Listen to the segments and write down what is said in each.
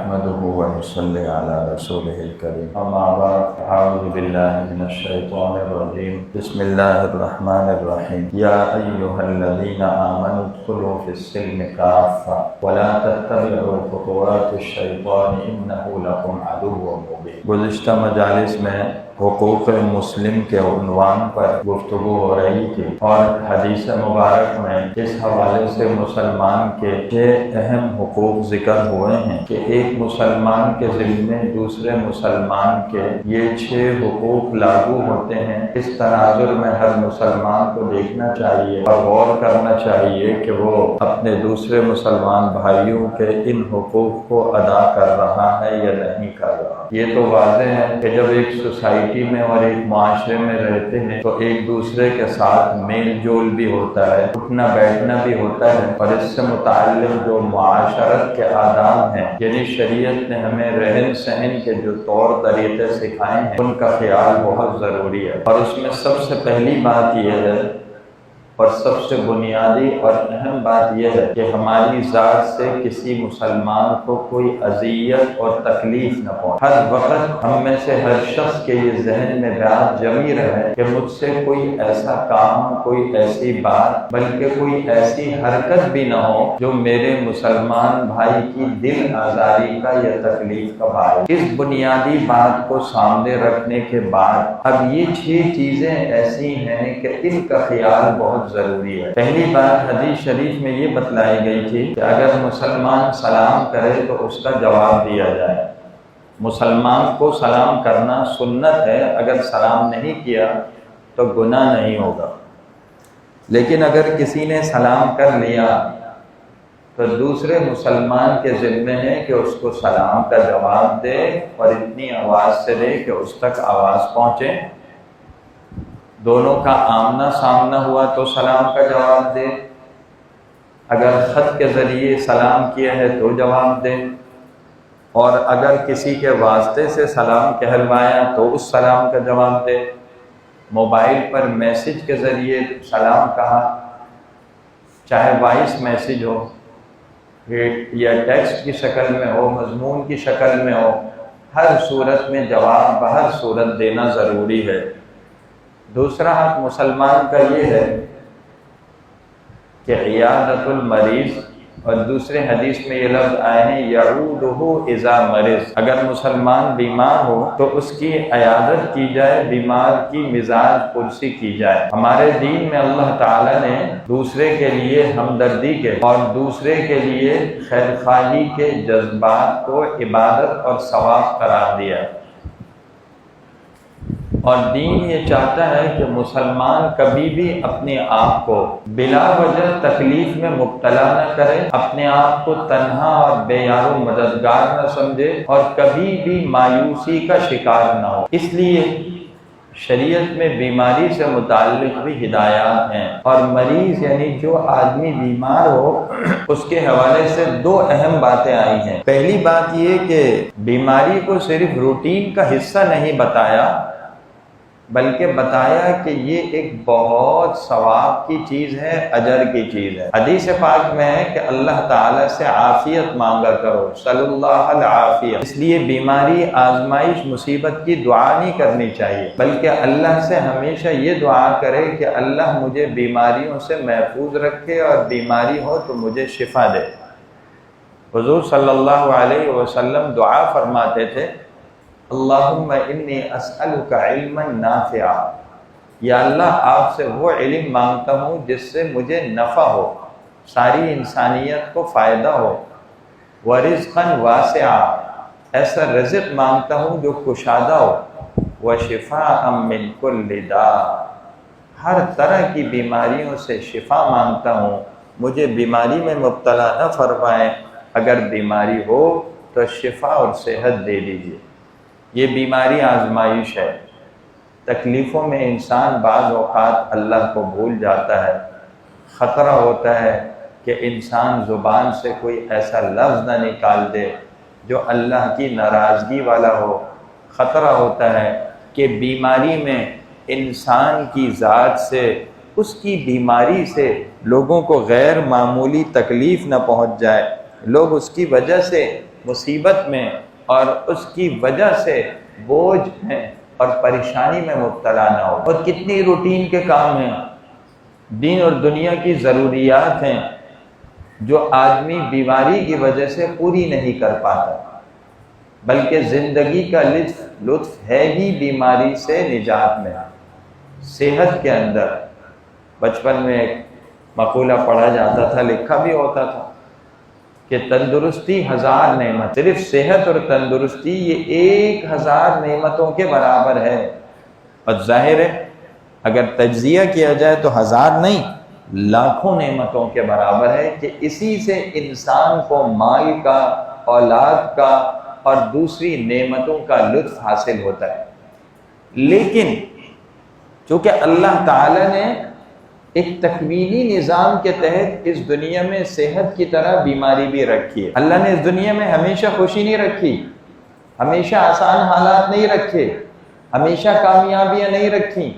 نحمده ونصلي على رسوله الكريم اما بعد اعوذ بالله من الشيطان الرجيم بسم الله الرحمن الرحيم يا ايها الذين امنوا ادخلوا في السلم كافة ولا تتبعوا خطوات الشيطان انه لكم عدو مبين۔ گزشتہ مجالس میں حقوق مسلم کے عنوان پر گفتگو ہو رہی تھی اور حدیث مبارک میں اس حوالے سے مسلمان کے 6 اہم حقوق ذکر ہوئے ہیں کہ ایک مسلمان کے ذمے دوسرے مسلمان کے یہ 6 حقوق لاگو ہوتے ہیں۔ اس تناظر میں ہر مسلمان کو دیکھنا چاہیے اور غور کرنا چاہیے کہ وہ اپنے دوسرے مسلمان بھائیوں کے ان حقوق کو ادا کر رہا ہے یا نہیں کر رہا۔ یہ تو واضح ہے کہ جب ایک سوسائٹی میں اور ایک معاشرے میں رہتے ہیں تو ایک دوسرے کے ساتھ میل جول بھی ہوتا ہے، اٹھنا بیٹھنا بھی ہوتا ہے، اور اس سے متعلق جو معاشرت کے آداب ہیں یعنی شریعت نے ہمیں رہن سہن کے جو طور طریقے سکھائے ہیں ان کا خیال بہت ضروری ہے۔ اور اس میں سب سے پہلی بات یہ ہے اور سب سے بنیادی اور اہم بات یہ ہے کہ ہماری ذات سے کسی مسلمان کو کوئی اذیت اور تکلیف نہ پہنچے۔ ہر وقت ہم میں سے ہر شخص کے یہ ذہن میں بات جمی رہے کہ مجھ سے کوئی ایسا کام، کوئی ایسی بات، بلکہ کوئی ایسی حرکت بھی نہ ہو جو میرے مسلمان بھائی کی دل آزاری کا یا تکلیف کا باعث۔ اس بنیادی بات کو سامنے رکھنے کے بعد اب یہ 6 چیزیں ایسی ہیں کہ ان کا خیال بہت ضروری ہے۔ پہلی بات حدیث شریف میں یہ بتلائی گئی تھی کہ اگر مسلمان سلام کرے تو اس کا جواب دیا جائے۔ مسلمان کو سلام کرنا سنت ہے، اگر سلام نہیں کیا تو گناہ نہیں ہوگا، لیکن اگر کسی نے سلام کر لیا تو دوسرے مسلمان کے ذمے ہے کہ اس کو سلام کا جواب دے اور اتنی آواز سے دے کہ اس تک آواز پہنچے۔ دونوں کا آمنا سامنا ہوا تو سلام کا جواب دے، اگر خط کے ذریعے سلام کیا ہے تو جواب دے، اور اگر کسی کے واسطے سے سلام کہلوایا تو اس سلام کا جواب دے۔ موبائل پر میسج کے ذریعے سلام کہا، چاہے وائس میسج ہو یا ٹیکسٹ کی شکل میں ہو، مضمون کی شکل میں ہو، ہر صورت میں جواب بہر صورت دینا ضروری ہے۔ دوسرا حق مسلمان کا یہ ہے کہ عیادت المریض، اور دوسرے حدیث میں یہ لفظ آئے ہیں یعودہ اذا مرض، اگر مسلمان بیمار ہو تو اس کی عیادت کی جائے، بیمار کی مزاج پرسی کی جائے۔ ہمارے دین میں اللہ تعالیٰ نے دوسرے کے لیے ہمدردی کے اور دوسرے کے لیے خیر خواہی کے جذبات کو عبادت اور ثواب قرار دیا، اور دین یہ چاہتا ہے کہ مسلمان کبھی بھی اپنے آپ کو بلا وجہ تکلیف میں مبتلا نہ کرے، اپنے آپ کو تنہا اور بے یار و مددگار نہ سمجھے، اور کبھی بھی مایوسی کا شکار نہ ہو۔ اس لیے شریعت میں بیماری سے متعلق بھی ہدایات ہیں، اور مریض یعنی جو آدمی بیمار ہو اس کے حوالے سے 2 اہم باتیں آئی ہیں۔ پہلی بات یہ کہ بیماری کو صرف روٹین کا حصہ نہیں بتایا، بلکہ بتایا کہ یہ ایک بہت ثواب کی چیز ہے، اجر کی چیز ہے۔ حدیث پاک میں ہے کہ اللہ تعالیٰ سے عافیت مانگا کرو، صلی اللہ العافیہ۔ اس لیے بیماری، آزمائش، مصیبت کی دعا نہیں کرنی چاہیے، بلکہ اللہ سے ہمیشہ یہ دعا کرے کہ اللہ مجھے بیماریوں سے محفوظ رکھے، اور بیماری ہو تو مجھے شفا دے۔ حضور صلی اللہ علیہ وسلم دعا فرماتے تھے اللہم انی اسألک علما نافعا، یا اللہ آپ سے وہ علم مانگتا ہوں جس سے مجھے نفع ہو، ساری انسانیت کو فائدہ ہو، ورزقا واسعا، ایسا رزق مانگتا ہوں جو کشادہ ہو، وشفاء من کل داء، ہر طرح کی بیماریوں سے شفا مانگتا ہوں، مجھے بیماری میں مبتلا نہ فرمائیں، اگر بیماری ہو تو شفا اور صحت دے دیجیے۔ یہ بیماری آزمائش ہے، تکلیفوں میں انسان بعض اوقات اللہ کو بھول جاتا ہے، خطرہ ہوتا ہے کہ انسان زبان سے کوئی ایسا لفظ نہ نکال دے جو اللہ کی ناراضگی والا ہو، خطرہ ہوتا ہے کہ بیماری میں انسان کی ذات سے، اس کی بیماری سے لوگوں کو غیر معمولی تکلیف نہ پہنچ جائے، لوگ اس کی وجہ سے مصیبت میں اور اس کی وجہ سے بوجھ میں اور پریشانی میں مبتلا نہ ہو۔ اور کتنی روٹین کے کام ہیں، دین اور دنیا کی ضروریات ہیں جو آدمی بیماری کی وجہ سے پوری نہیں کر پاتا، بلکہ زندگی کا لطف ہے ہی بیماری سے نجات میں۔ صحت کے اندر بچپن میں ایک مقولہ پڑھا جاتا تھا، لکھا بھی ہوتا تھا کہ تندرستی 1000 نعمت، صرف صحت اور تندرستی یہ 1000 نعمتوں کے برابر ہے۔ اور ظاہر ہے اگر تجزیہ کیا جائے تو 1000 نہیں، لاکھوں نعمتوں کے برابر ہے کہ اسی سے انسان کو مال کا، اولاد کا اور دوسری نعمتوں کا لطف حاصل ہوتا ہے۔ لیکن چونکہ اللہ تعالیٰ نے ایک تکوینی نظام کے تحت اس دنیا میں صحت کی طرح بیماری بھی رکھی ہے۔ اللہ نے اس دنیا میں ہمیشہ خوشی نہیں رکھی، ہمیشہ آسان حالات نہیں رکھے، ہمیشہ کامیابیاں نہیں رکھی،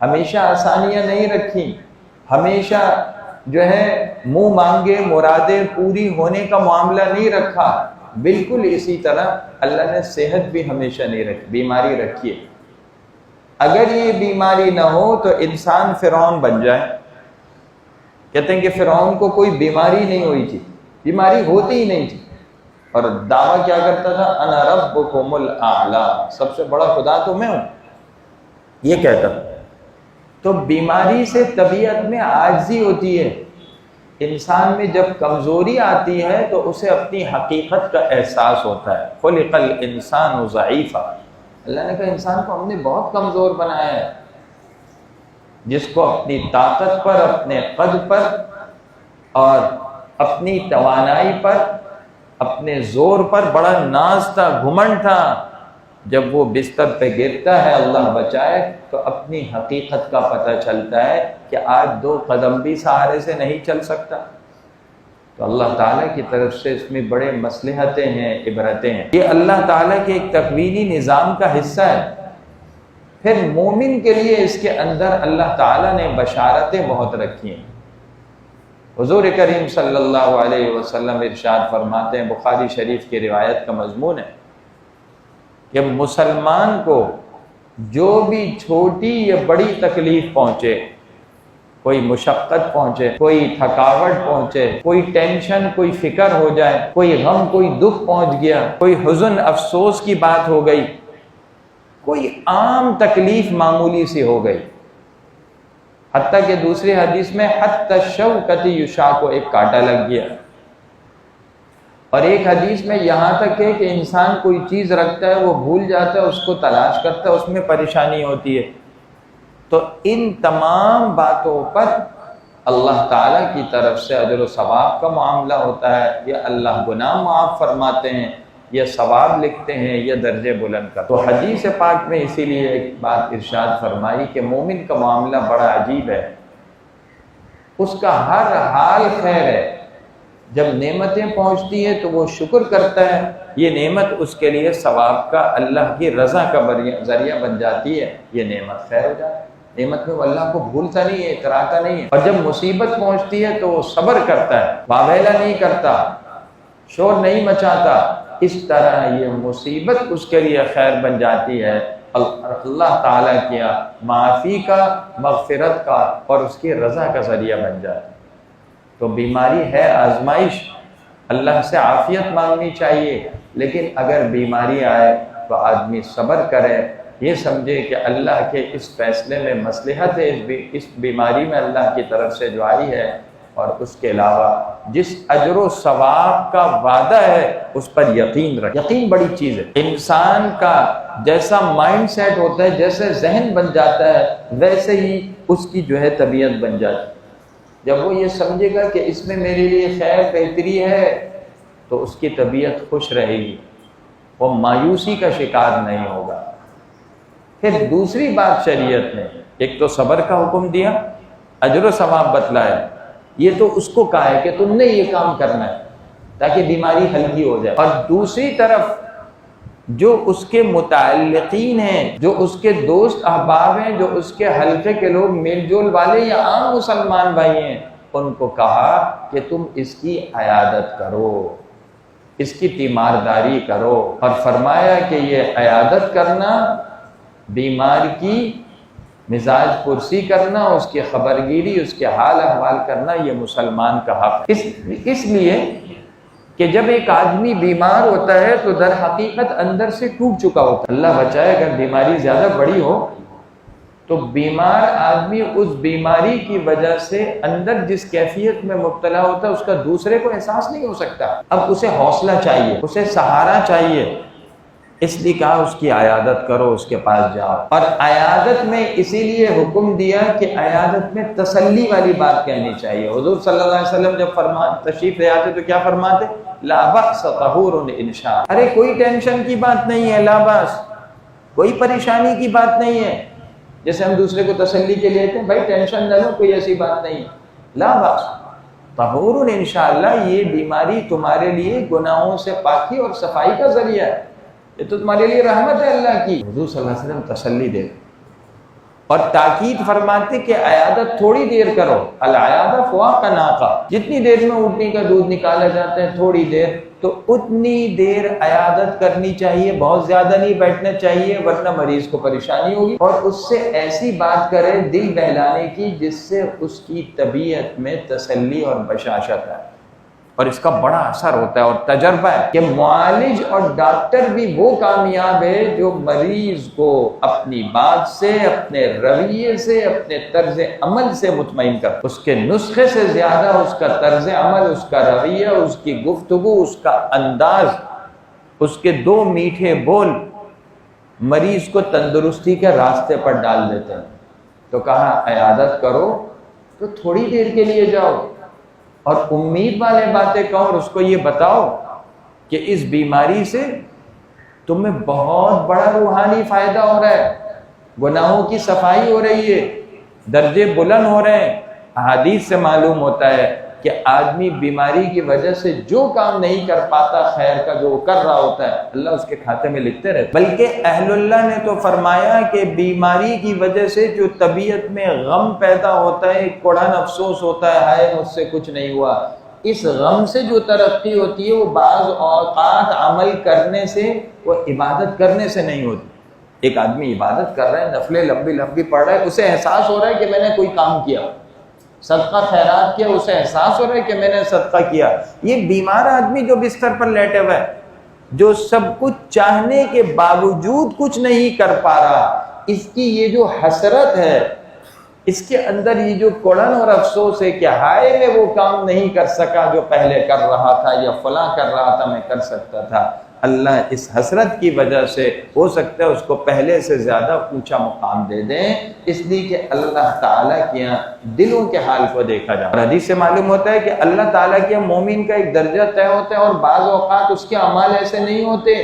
ہمیشہ آسانیاں نہیں رکھی، ہمیشہ جو ہے منہ مانگے مرادیں پوری ہونے کا معاملہ نہیں رکھا۔ بالکل اسی طرح اللہ نے صحت بھی ہمیشہ نہیں رکھی، بیماری رکھی ہے۔ اگر یہ بیماری نہ ہو تو انسان فرعون بن جائے۔ کہتے ہیں کہ فرعون کو کوئی بیماری نہیں ہوئی تھی، بیماری ہوتی ہی نہیں تھی، اور دعویٰ کیا کرتا تھا، انا ربکم الاعلی، سب سے بڑا خدا تو میں ہوں، یہ کہتا تھا۔ تو بیماری سے طبیعت میں عاجزی ہوتی ہے۔ انسان میں جب کمزوری آتی ہے تو اسے اپنی حقیقت کا احساس ہوتا ہے۔ خلق الانسان ضعیفا، اللہ نے کہا انسان کو ہم نے بہت کمزور بنایا ہے، جس کو اپنی طاقت پر، اپنے قد پر اور اپنی توانائی پر، اپنے زور پر بڑا ناز تھا، گھمنڈ تھا۔ جب وہ بستر پہ گرتا ہے، اللہ بچائے، تو اپنی حقیقت کا پتہ چلتا ہے کہ آج 2 قدم بھی سہارے سے نہیں چل سکتا۔ تو اللہ تعالیٰ کی طرف سے اس میں بڑے مصلحتیں ہیں، عبرتیں ہیں۔ یہ اللہ تعالیٰ کے ایک تکوینی نظام کا حصہ ہے۔ پھر مومن کے لیے اس کے اندر اللہ تعالیٰ نے بشارتیں بہت رکھی ہیں۔ حضور کریم صلی اللہ علیہ وسلم ارشاد فرماتے ہیں، بخاری شریف کی روایت کا مضمون ہے کہ مسلمان کو جو بھی چھوٹی یا بڑی تکلیف پہنچے، کوئی مشقت پہنچے، کوئی تھکاوٹ پہنچے، کوئی ٹینشن، کوئی فکر ہو جائے، کوئی غم، کوئی دکھ پہنچ گیا، کوئی حزن افسوس کی بات ہو گئی، کوئی عام تکلیف معمولی سی ہو گئی، حتیٰ کہ دوسری حدیث میں حتی الشوکۃ یشاق، کو ایک کانٹا لگ گیا، اور ایک حدیث میں یہاں تک ہے کہ انسان کوئی چیز رکھتا ہے، وہ بھول جاتا ہے، اس کو تلاش کرتا ہے، اس میں پریشانی ہوتی ہے، تو ان تمام باتوں پر اللہ تعالیٰ کی طرف سے اجر و ثواب کا معاملہ ہوتا ہے، یا اللہ گناہ معاف فرماتے ہیں، یا ثواب لکھتے ہیں، یا درجے بلند کرتے ہیں۔ تو حدیث پاک میں اسی لیے ایک بات ارشاد فرمائی کہ مومن کا معاملہ بڑا عجیب ہے، اس کا ہر حال خیر ہے۔ جب نعمتیں پہنچتی ہیں تو وہ شکر کرتا ہے، یہ نعمت اس کے لیے ثواب کا، اللہ کی رضا کا ذریعہ بن جاتی ہے، یہ نعمت خیر ہو جاتی ہے۔ نعمت میں وہ اللہ کو بھولتا نہیں ہے، اتراتا نہیں ہے۔ اور جب مصیبت پہنچتی ہے تو وہ صبر کرتا ہے، واویلا نہیں کرتا، شور نہیں مچاتا۔ اس طرح یہ مصیبت اس کے لیے خیر بن جاتی ہے، اللہ تعالیٰ کیا معافی کا، مغفرت کا اور اس کی رضا کا ذریعہ بن جاتا ہے۔ تو بیماری ہے آزمائش، اللہ سے عافیت مانگنی چاہیے، لیکن اگر بیماری آئے تو آدمی صبر کرے، یہ سمجھے کہ اللہ کے اس فیصلے میں مصلحت ہے، اس بیماری میں اللہ کی طرف سے جو آئی ہے، اور اس کے علاوہ جس اجر و ثواب کا وعدہ ہے اس پر یقین رکھ۔ یقین بڑی چیز ہے۔ انسان کا جیسا مائنڈ سیٹ ہوتا ہے، جیسے ذہن بن جاتا ہے، ویسے ہی اس کی جو ہے طبیعت بن جاتی ہے۔ جب وہ یہ سمجھے گا کہ اس میں میرے لیے خیر بہتری ہے تو اس کی طبیعت خوش رہے گی، وہ مایوسی کا شکار نہیں ہوگا۔ پھر دوسری بات شریعت نے ایک تو صبر کا حکم دیا، اجر و ثواب بتلایا، یہ تو اس کو کہا ہے کہ تم نے یہ کام کرنا ہے تاکہ بیماری ہلکی ہو جائے، اور دوسری طرف جو اس کے متعلقین ہیں، جو اس کے دوست احباب ہیں، جو اس کے حلقے کے لوگ میل جول والے یا عام مسلمان بھائی ہیں، ان کو کہا کہ تم اس کی عیادت کرو، اس کی تیمارداری کرو، اور فرمایا کہ یہ عیادت کرنا، بیمار کی مزاج پرسی کرنا، اس کی خبرگیری، اس کے حال احوال کرنا، یہ مسلمان کا حق ہے۔ اس لیے کہ جب ایک آدمی بیمار ہوتا ہے تو در حقیقت اندر سے ٹوٹ چکا ہوتا ہے۔ اللہ بچائے اگر بیماری زیادہ بڑی ہو تو بیمار آدمی اس بیماری کی وجہ سے اندر جس کیفیت میں مبتلا ہوتا ہے اس کا دوسرے کو احساس نہیں ہو سکتا۔ اب اسے حوصلہ چاہیے، اسے سہارا چاہیے، اس لیے کہا اس کی عیادت کرو، اس کے پاس جاؤ۔ اور عیادت میں اسی لیے حکم دیا کہ عیادت میں تسلی والی بات کہنی چاہیے۔ حضور صلی اللہ علیہ وسلم جب تشریف لے آتے تو کیا فرماتے؟ لا بأس طہور ان شاء، ارے کوئی ٹینشن کی بات نہیں ہے، لا بأس، کوئی پریشانی کی بات نہیں ہے۔ جیسے ہم دوسرے کو تسلی کے لیے کہتے ہیں بھائی ٹینشن نہ لو، کوئی ایسی بات نہیں ہے، لا بأس طہور انشاءاللہ، یہ بیماری تمہارے لیے گناہوں سے پاکی اور صفائی کا ذریعہ ہے، یہ تو تمہارے لیے رحمت ہے اللہ کی۔ حضور صلی اللہ علیہ وسلم تسلی دے اور تاکید فرماتے کہ عیادت تھوڑی دیر کرو، العیادہ فواق ناقہ، جتنی دیر میں اونٹنی کا دودھ نکالا جاتا ہے تھوڑی دیر، تو اتنی دیر عیادت کرنی چاہیے، بہت زیادہ نہیں بیٹھنا چاہیے ورنہ مریض کو پریشانی ہوگی۔ اور اس سے ایسی بات کرے دل بہلانے کی جس سے اس کی طبیعت میں تسلی اور بشاشت ہے، اور اس کا بڑا اثر ہوتا ہے اور تجربہ ہے کہ معالج اور ڈاکٹر بھی وہ کامیاب ہے جو مریض کو اپنی بات سے، اپنے رویے سے، اپنے طرز عمل سے مطمئن کر، اس کے نسخے سے زیادہ اس کا طرز عمل، اس کا رویہ، اس کی گفتگو، اس کا انداز، اس کے دو میٹھے بول مریض کو تندرستی کے راستے پر ڈال دیتے ہیں۔ تو کہا عیادت کرو تو تھوڑی دیر کے لیے جاؤ اور امید والے باتیں کہو، اور اس کو یہ بتاؤ کہ اس بیماری سے تمہیں بہت بڑا روحانی فائدہ ہو رہا ہے، گناہوں کی صفائی ہو رہی ہے، درجے بلند ہو رہے ہیں۔ احادیث سے معلوم ہوتا ہے کہ آدمی بیماری کی وجہ سے جو کام نہیں کر پاتا خیر کا، جو کر رہا ہوتا ہے اللہ اس کے کھاتے میں لکھتے رہتے۔ بلکہ اہل اللہ نے تو فرمایا کہ بیماری کی وجہ سے جو طبیعت میں غم پیدا ہوتا ہے، ایک کوڑھن افسوس ہوتا ہے، ہائے مجھ سے کچھ نہیں ہوا، اس غم سے جو ترقی ہوتی ہے وہ بعض اوقات عمل کرنے سے، وہ عبادت کرنے سے نہیں ہوتی۔ ایک آدمی عبادت کر رہا ہے، نفلیں لمبی لمبی پڑھ رہا ہے، اسے احساس ہو رہا ہے کہ میں نے کوئی کام کیا، صدقہ خیرات کیا، اسے احساس ہو رہا ہے کہ میں نے صدقہ کیا۔ یہ بیمار آدمی جو بستر پر لیٹے ہوا ہے، جو سب کچھ چاہنے کے باوجود کچھ نہیں کر پا رہا، اس کی یہ جو حسرت ہے، اس کے اندر یہ جو کوڑن اور افسوس ہے کہ ہائے میں وہ کام نہیں کر سکا جو پہلے کر رہا تھا، یا فلاں کر رہا تھا میں کر سکتا تھا، اللہ اس حسرت کی وجہ سے ہو سکتا ہے اس کو پہلے سے زیادہ اونچا مقام دے دیں، اس لیے کہ اللہ تعالیٰ کے یہاں دلوں کے حال کو دیکھا جائے۔ اور حدیث سے معلوم ہوتا ہے کہ اللہ تعالیٰ کے مومن کا ایک درجہ طے ہوتا ہے، اور بعض اوقات اس کے اعمال ایسے نہیں ہوتے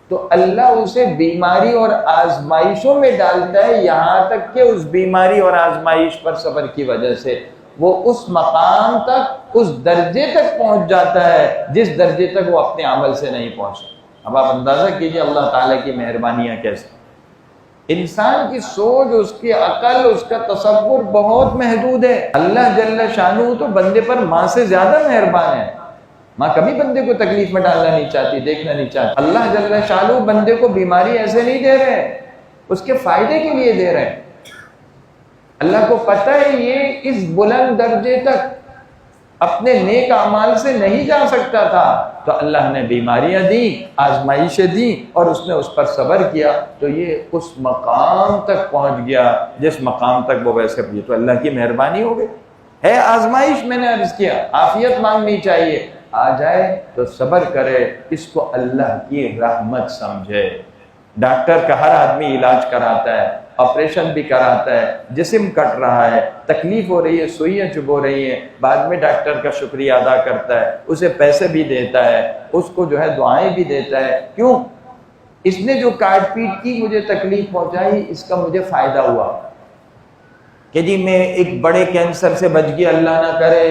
تو اللہ اسے بیماری اور آزمائشوں میں ڈالتا ہے، یہاں تک کہ اس بیماری اور آزمائش پر صبر کی وجہ سے وہ اس مقام تک، اس درجے تک پہنچ جاتا ہے جس درجے تک وہ اپنے عمل سے نہیں پہنچا۔ اب آپ اندازہ کیجئے اللہ تعالیٰ کی مہربانیاں کیسے۔ انسان کی سوچ، اس کی عقل، اس کا تصور بہت محدود ہے۔ اللہ جل شانہ تو بندے پر ماں سے زیادہ مہربان ہے، ماں کبھی بندے کو تکلیف میں ڈالنا نہیں چاہتی، دیکھنا نہیں چاہتی۔ اللہ جل شانہ بندے کو بیماری ایسے نہیں دے رہے، اس کے فائدے کے لیے دے رہے ہیں۔ اللہ کو پتہ ہے یہ اس بلند درجے تک اپنے نیک اعمال سے نہیں جا سکتا تھا، تو اللہ نے بیماریاں دیں، آزمائشیں دیں، اور اس نے اس پر صبر کیا تو یہ اس مقام تک پہنچ گیا جس مقام تک وہ ویسے بھی، تو اللہ کی مہربانی ہو گئی ہے۔ آزمائش میں نے عرض کیا، عافیت مانگنی چاہیے، آ جائے تو صبر کرے، اس کو اللہ کی رحمت سمجھے۔ ڈاکٹر کا ہر آدمی علاج کراتا ہے، آپریشن بھی کراتا ہے، جسم کٹ رہا ہے، تکلیف ہو رہی ہے، سوئیاں چبھ رہی ہیں، بعد میں ڈاکٹر کا شکریہ ادا کرتا ہے، اسے پیسے بھی دیتا ہے، اس کو جو ہے دعائیں بھی دیتا ہے۔ کیوں؟ اس نے جو کاٹ پیٹ کی مجھے تکلیف پہنچائی، اس کا مجھے فائدہ ہوا کہ جی میں ایک بڑے کینسر سے بچ گیا، اللہ نہ کرے،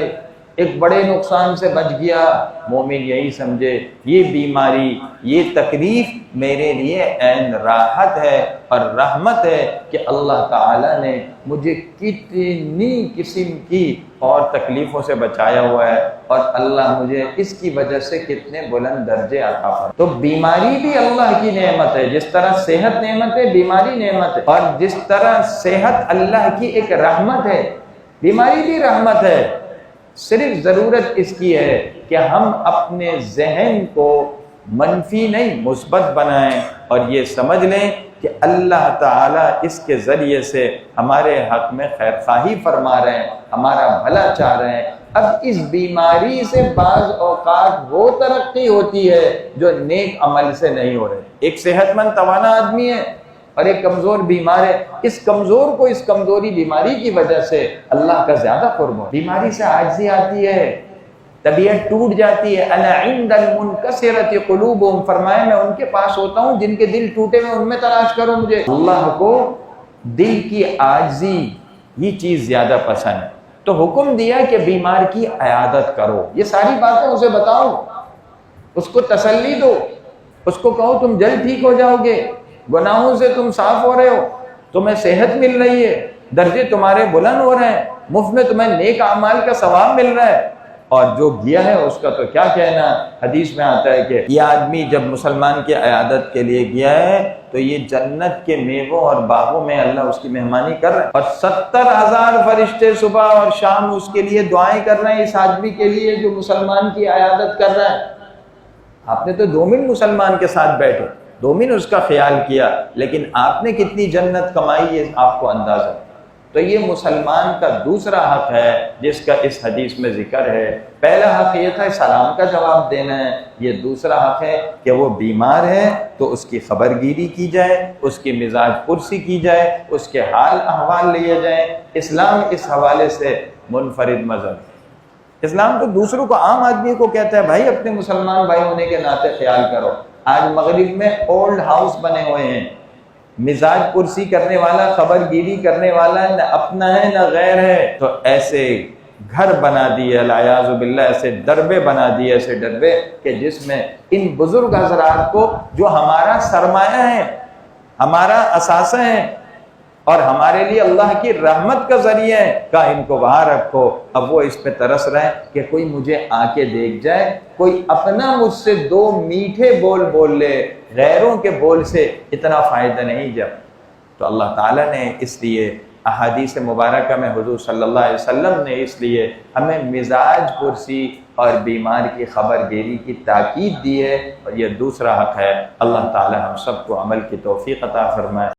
ایک بڑے نقصان سے بچ گیا۔ مومن یہی سمجھے یہ بیماری، یہ تکلیف میرے لیے عین راحت ہے اور رحمت ہے کہ اللہ تعالیٰ نے مجھے کتنی قسم کی اور تکلیفوں سے بچایا ہوا ہے، اور اللہ مجھے اس کی وجہ سے کتنے بلند درجے عطا فرمائے۔ تو بیماری بھی اللہ کی نعمت ہے، جس طرح صحت نعمت ہے بیماری نعمت ہے، اور جس طرح صحت اللہ کی ایک رحمت ہے بیماری بھی رحمت ہے۔ صرف ضرورت اس کی ہے کہ ہم اپنے ذہن کو منفی نہیں مثبت بنائیں اور یہ سمجھ لیں کہ اللہ تعالیٰ اس کے ذریعے سے ہمارے حق میں خیر خواہی فرما رہے ہیں، ہمارا بھلا چاہ رہے ہیں۔ اب اس بیماری سے بعض اوقات وہ ترقی ہوتی ہے جو نیک عمل سے نہیں ہو رہے۔ ایک صحت مند توانا آدمی ہے اور ایک کمزور بیمار ہے، اس کمزور کو اس کمزوری بیماری کی وجہ سے اللہ کا زیادہ قرب ہو۔ بیماری سے عاجزی آتی ہے، طبیعت ٹوٹ جاتی ہے۔ انا عند المنکسرۃ قلوبہم، فرمایا میں ان کے پاس ہوتا ہوں جن کے دل ٹوٹے ہوئے، ان میں تلاش کرو مجھے۔ اللہ کو دل کی عاجزی یہ چیز زیادہ پسند ہے، تو حکم دیا کہ بیمار کی عیادت کرو۔ یہ ساری باتیں اسے بتاؤ، اس کو تسلی دو، اس کو کہو تم جلد ٹھیک ہو جاؤ گے، گناہوں سے تم صاف ہو رہے ہو، تمہیں صحت مل رہی ہے، درجے تمہارے بلند ہو رہے ہیں، مفت میں تمہیں نیک اعمال کا ثواب مل رہا ہے، اور جو گیا ہے اس کا تو کیا کہنا۔ حدیث میں آتا ہے کہ یہ آدمی جب مسلمان کی عیادت کے لیے گیا ہے تو یہ جنت کے میووں اور باغوں میں اللہ اس کی مہمانی کر رہا ہے، اور 70,000 فرشتے صبح اور شام اس کے لیے دعائیں کر رہے ہیں اس آدمی کے لیے جو مسلمان کی عیادت کر رہا ہے۔ آپ نے تو 2 منٹ مسلمان کے ساتھ بیٹھے، 2 منٹ اس کا خیال کیا، لیکن آپ نے کتنی جنت کمائی ہے آپ کو اندازہ۔ تو یہ مسلمان کا دوسرا حق ہے جس کا اس حدیث میں ذکر ہے۔ پہلا حق یہ تھا سلام کا جواب دینا ہے، یہ دوسرا حق ہے کہ وہ بیمار ہے تو اس کی خبر گیری کی جائے، اس کی مزاج پرسی کی جائے، اس کے حال احوال لیے جائیں۔ اسلام اس حوالے سے منفرد مذہب۔ اسلام تو دوسروں کو، عام آدمی کو کہتا ہے بھائی اپنے مسلمان بھائی ہونے کے ناطے خیال کرو۔ آج مغرب میں اولڈ ہاؤس بنے ہوئے ہیں، مزاج پرسی کرنے والا، خبر گیری کرنے والا نہ اپنا ہے نہ غیر ہے، تو ایسے گھر بنا دیے العیاذ باللہ، ایسے دربے بنا دیے، ایسے ڈربے کہ جس میں ان بزرگ حضرات کو جو ہمارا سرمایہ ہے، ہمارا اثاثہ ہے اور ہمارے لیے اللہ کی رحمت کا ذریعہ ہے، کہ ان کو وہاں رکھو۔ اب وہ اس پہ ترس رہے ہیں کہ کوئی مجھے آ کے دیکھ جائے، کوئی اپنا مجھ سے 2 میٹھے بول بول لے، غیروں کے بول سے اتنا فائدہ نہیں۔ جب تو اللہ تعالیٰ نے اس لیے احادیث مبارکہ میں حضور صلی اللہ علیہ وسلم نے اس لیے ہمیں مزاج پرسی اور بیمار کی خبر گیری کی تاکید دی ہے، اور یہ دوسرا حق ہے۔ اللہ تعالیٰ ہم سب کو عمل کی توفیق عطا فرمائے۔